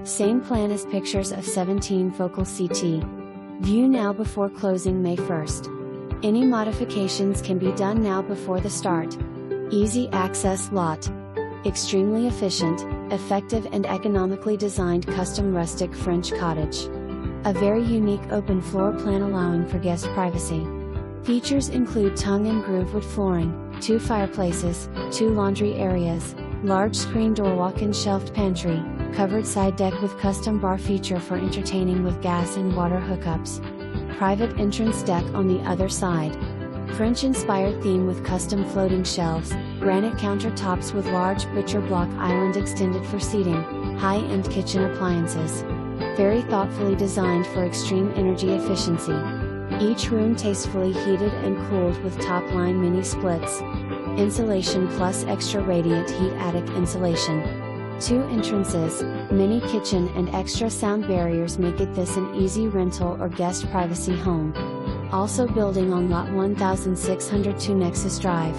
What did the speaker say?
Same plan as pictures of 17 focal CT. View now before closing May 1st. Any modifications can be done now before the start. Easy access lot. Extremely efficient, effective and economically designed custom rustic French cottage. A very unique open floor plan allowing for guest privacy. Features include tongue and groove wood flooring, 2 fireplaces, 2 laundry areas, large screen door walk-in shelved pantry, covered side deck with custom bar feature for entertaining with gas and water hookups. Private entrance deck on the other side. French-inspired theme with custom floating shelves, granite countertops with large butcher block island extended for seating, high-end kitchen appliances. Very thoughtfully designed for extreme energy efficiency. Each room tastefully heated and cooled with top-line MiniSplits. Insulation plus extra radiant heat attic insulation. 2 entrances, mini kitchen and extra sound barriers make it this an easy rental or guest privacy home. Also building on lot 1602 Nexus Drive.